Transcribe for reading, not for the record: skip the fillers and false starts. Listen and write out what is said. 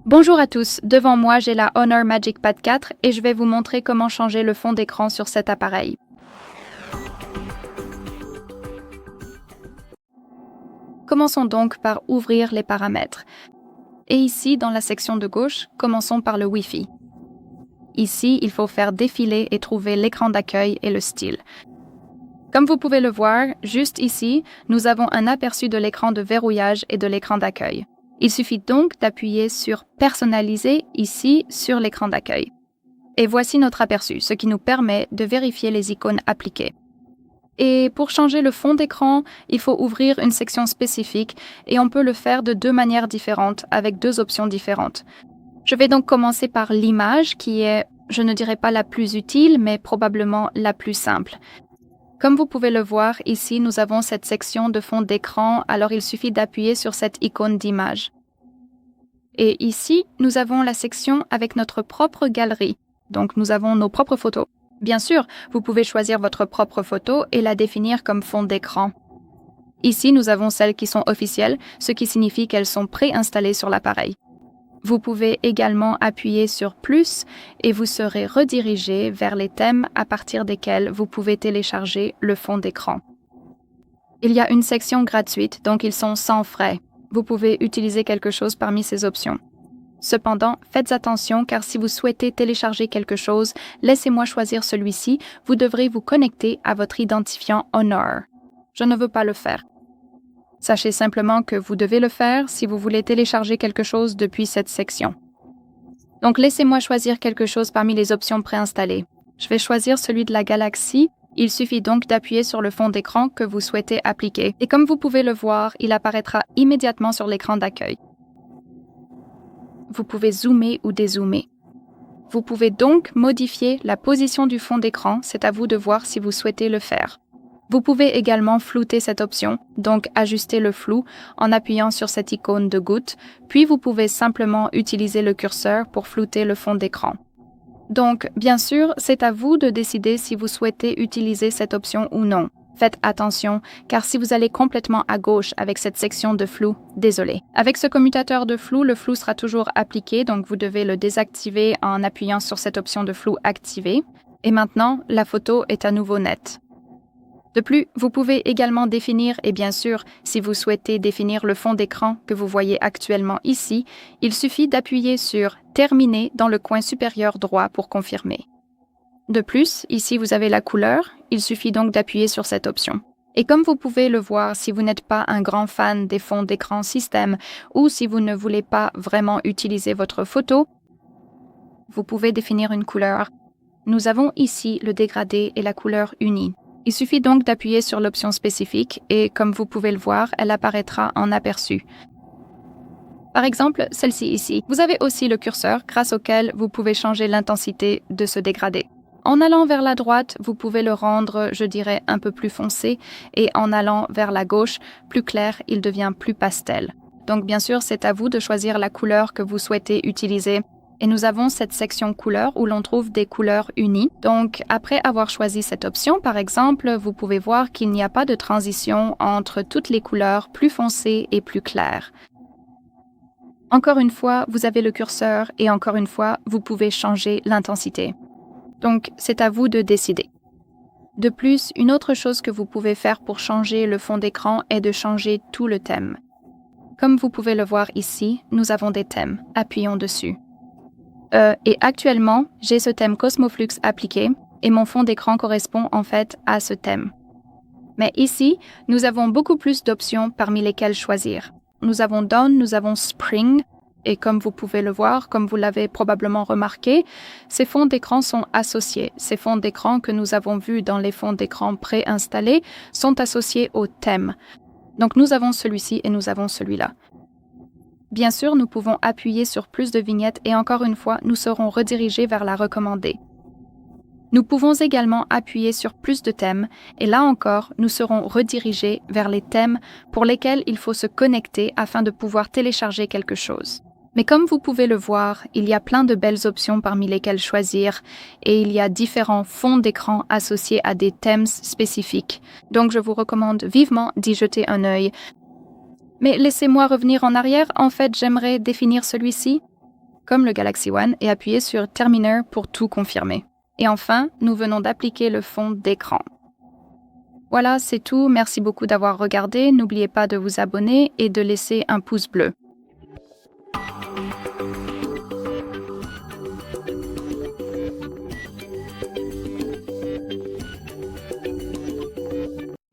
Bonjour à tous, devant moi j'ai la Honor Magic Pad 4 et je vais vous montrer comment changer le fond d'écran sur cet appareil. Commençons donc par ouvrir les paramètres. Et ici, dans la section de gauche, commençons par le Wi-Fi. Ici, il faut faire défiler et trouver l'écran d'accueil et le style. Comme vous pouvez le voir, juste ici, nous avons un aperçu de l'écran de verrouillage et de l'écran d'accueil. Il suffit donc d'appuyer sur « Personnaliser » ici sur l'écran d'accueil. Et voici notre aperçu, ce qui nous permet de vérifier les icônes appliquées. Et pour changer le fond d'écran, il faut ouvrir une section spécifique et on peut le faire de deux manières différentes avec deux options différentes. Je vais donc commencer par l'image qui est, je ne dirais pas la plus utile, mais probablement la plus simple. Comme vous pouvez le voir, ici, nous avons cette section de fond d'écran, alors il suffit d'appuyer sur cette icône d'image. Et ici, nous avons la section avec notre propre galerie. Donc, nous avons nos propres photos. Bien sûr, vous pouvez choisir votre propre photo et la définir comme fond d'écran. Ici, nous avons celles qui sont officielles, ce qui signifie qu'elles sont préinstallées sur l'appareil. Vous pouvez également appuyer sur « Plus » et vous serez redirigé vers les thèmes à partir desquels vous pouvez télécharger le fond d'écran. Il y a une section gratuite, donc ils sont sans frais. Vous pouvez utiliser quelque chose parmi ces options. Cependant, faites attention car si vous souhaitez télécharger quelque chose, laissez-moi choisir celui-ci, vous devrez vous connecter à votre identifiant Honor. Je ne veux pas le faire. Sachez simplement que vous devez le faire si vous voulez télécharger quelque chose depuis cette section. Donc laissez-moi choisir quelque chose parmi les options préinstallées. Je vais choisir celui de la galaxie. Il suffit donc d'appuyer sur le fond d'écran que vous souhaitez appliquer. Et comme vous pouvez le voir, il apparaîtra immédiatement sur l'écran d'accueil. Vous pouvez zoomer ou dézoomer. Vous pouvez donc modifier la position du fond d'écran, c'est à vous de voir si vous souhaitez le faire. Vous pouvez également flouter cette option, donc ajuster le flou en appuyant sur cette icône de goutte, puis vous pouvez simplement utiliser le curseur pour flouter le fond d'écran. Donc, bien sûr, c'est à vous de décider si vous souhaitez utiliser cette option ou non. Faites attention, car si vous allez complètement à gauche avec cette section de flou, désolé. Avec ce commutateur de flou, le flou sera toujours appliqué, donc vous devez le désactiver en appuyant sur cette option de flou activée. Et maintenant, la photo est à nouveau nette. De plus, vous pouvez également définir, et bien sûr, si vous souhaitez définir le fond d'écran que vous voyez actuellement ici, il suffit d'appuyer sur « Terminer » dans le coin supérieur droit pour confirmer. De plus, ici vous avez la couleur, il suffit donc d'appuyer sur cette option. Et comme vous pouvez le voir, si vous n'êtes pas un grand fan des fonds d'écran système ou si vous ne voulez pas vraiment utiliser votre photo, vous pouvez définir une couleur. Nous avons ici le dégradé et la couleur unie. Il suffit donc d'appuyer sur l'option spécifique et, comme vous pouvez le voir, elle apparaîtra en aperçu. Par exemple, celle-ci ici. Vous avez aussi le curseur grâce auquel vous pouvez changer l'intensité de ce dégradé. En allant vers la droite, vous pouvez le rendre, je dirais, un peu plus foncé et en allant vers la gauche, plus clair, il devient plus pastel. Donc bien sûr, c'est à vous de choisir la couleur que vous souhaitez utiliser. Et nous avons cette section couleurs où l'on trouve des couleurs unies. Donc, après avoir choisi cette option, par exemple, vous pouvez voir qu'il n'y a pas de transition entre toutes les couleurs plus foncées et plus claires. Encore une fois, vous avez le curseur et encore une fois, vous pouvez changer l'intensité. Donc, c'est à vous de décider. De plus, une autre chose que vous pouvez faire pour changer le fond d'écran est de changer tout le thème. Comme vous pouvez le voir ici, nous avons des thèmes. Appuyons dessus. Et actuellement, j'ai ce thème Cosmoflux appliqué et mon fond d'écran correspond en fait à ce thème. Mais ici, nous avons beaucoup plus d'options parmi lesquelles choisir. Nous avons Dawn, nous avons Spring, et comme vous pouvez le voir, comme vous l'avez probablement remarqué, ces fonds d'écran sont associés. Ces fonds d'écran que nous avons vus dans les fonds d'écran préinstallés sont associés au thème. Donc nous avons celui-ci et nous avons celui-là. Bien sûr, nous pouvons appuyer sur plus de vignettes et encore une fois, nous serons redirigés vers la recommandée. Nous pouvons également appuyer sur plus de thèmes et là encore, nous serons redirigés vers les thèmes pour lesquels il faut se connecter afin de pouvoir télécharger quelque chose. Mais comme vous pouvez le voir, il y a plein de belles options parmi lesquelles choisir et il y a différents fonds d'écran associés à des thèmes spécifiques. Donc je vous recommande vivement d'y jeter un œil. Mais laissez-moi revenir en arrière, en fait j'aimerais définir celui-ci. comme le Galaxy One, et appuyez sur Terminer pour tout confirmer. Et enfin, nous venons d'appliquer le fond d'écran. Voilà, c'est tout. Merci beaucoup d'avoir regardé. N'oubliez pas de vous abonner et de laisser un pouce bleu.